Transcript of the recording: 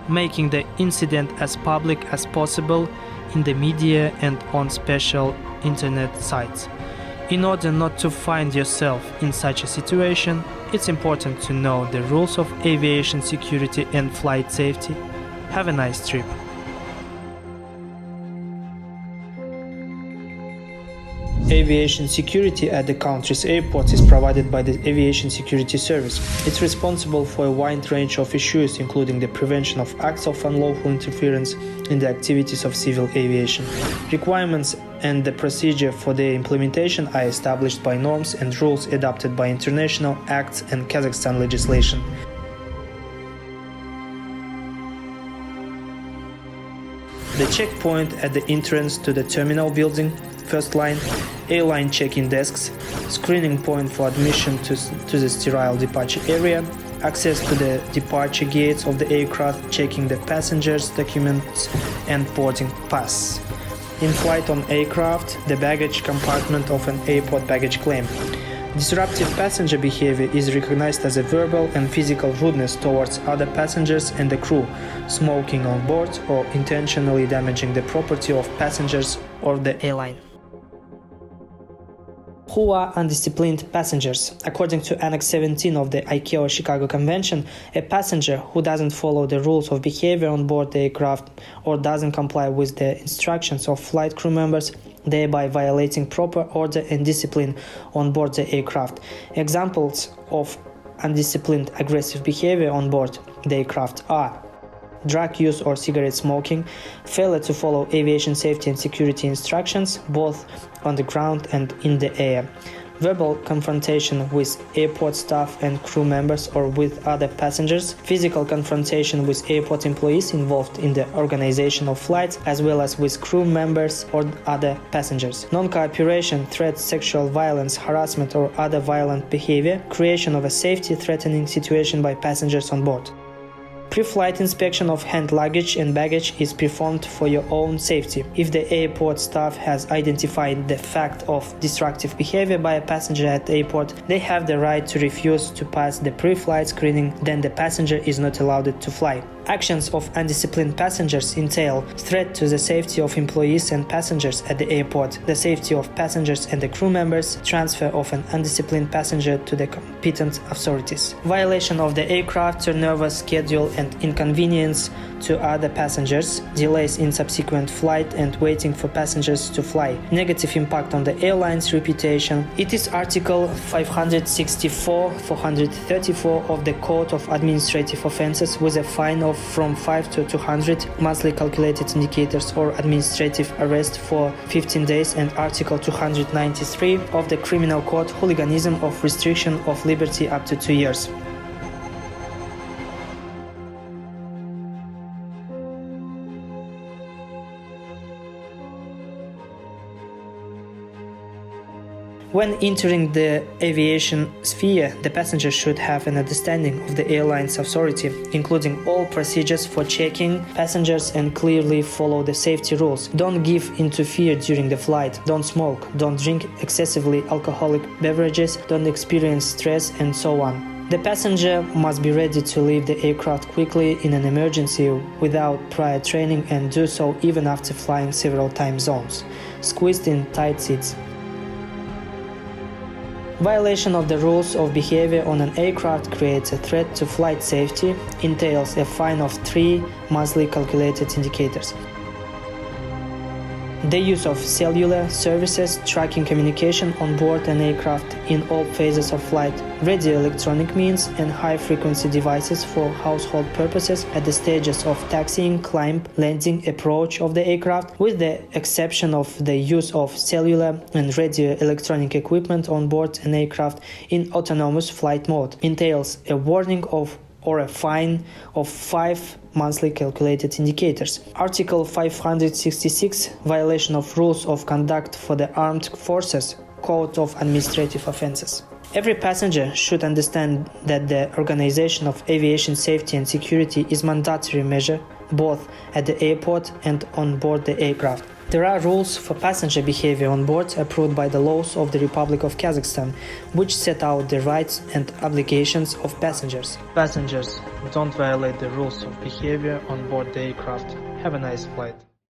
making the incident as public as possible in the media and on special internet sites. In order not to find yourself in such a situation, it's important to know the rules of aviation security and flight safety. Have a nice trip. Aviation security at the country's airports is provided by the Aviation Security Service. It's responsible for a wide range of issues, including the prevention of acts of unlawful interference in the activities of civil aviation. Requirements and the procedure for their implementation are established by norms and rules adopted by international acts and Kazakhstan legislation. The checkpoint at the entrance to the terminal building, first line, airline check-in desks, screening point for admission to the sterile departure area, access to the departure gates of the aircraft, checking the passengers' documents and boarding pass. In flight on aircraft, the baggage compartment of an airport baggage claim. Disruptive passenger behavior is recognized as a verbal and physical rudeness towards other passengers and the crew, smoking on board or intentionally damaging the property of passengers or the airline. Who are undisciplined passengers? According to Annex 17 of the ICAO Chicago Convention, a passenger who doesn't follow the rules of behavior on board the aircraft or doesn't comply with the instructions of flight crew members, thereby violating proper order and discipline on board the aircraft. Examples of undisciplined aggressive behavior on board the aircraft are drug use or cigarette smoking, failure to follow aviation safety and security instructions, both on the ground and in the air, verbal confrontation with airport staff and crew members or with other passengers, physical confrontation with airport employees involved in the organization of flights, as well as with crew members or other passengers, non-cooperation, threats, sexual violence, harassment or other violent behavior, creation of a safety-threatening situation by passengers on board. Pre-flight inspection of hand luggage and baggage is performed for your own safety. If the airport staff has identified the fact of destructive behavior by a passenger at the airport, they have the right to refuse to pass the pre-flight screening, then the passenger is not allowed to fly. Actions of undisciplined passengers entail threat to the safety of employees and passengers at the airport, the safety of passengers and the crew members, transfer of an undisciplined passenger to the competent authorities, violation of the aircraft turnover schedule and inconvenience to other passengers, delays in subsequent flight and waiting for passengers to fly, negative impact on the airline's reputation. It is Article 564-434 of the Code of Administrative Offences with a fine of from 5 to 200 monthly calculated indicators or administrative arrest for 15 days, and Article 293 of the Criminal Code, hooliganism of restriction of liberty up to 2 years. When entering the aviation sphere, the passenger should have an understanding of the airline's authority, including all procedures for checking passengers, and clearly follow the safety rules. Don't give into fear during the flight, don't smoke, don't drink excessively alcoholic beverages, don't experience stress, and so on. The passenger must be ready to leave the aircraft quickly in an emergency without prior training, and do so even after flying several time zones. Squeezed in tight seats. Violation of the rules of behavior on an aircraft creates a threat to flight safety, entails a fine of 3 monthly calculated indicators. The use of cellular services, tracking communication on board an aircraft in all phases of flight, radio electronic means and high-frequency devices for household purposes at the stages of taxiing, climb, landing, approach of the aircraft, with the exception of the use of cellular and radio electronic equipment on board an aircraft in autonomous flight mode, entails a warning of or a fine of 5 monthly calculated indicators. Article 566, violation of rules of conduct for the armed forces, Code of Administrative Offences. Every passenger should understand that the organization of aviation safety and security is a mandatory measure both at the airport and on board the aircraft. There are rules for passenger behavior on board approved by the laws of the Republic of Kazakhstan, which set out the rights and obligations of passengers. Passengers, don't violate the rules of behavior on board the aircraft. Have a nice flight.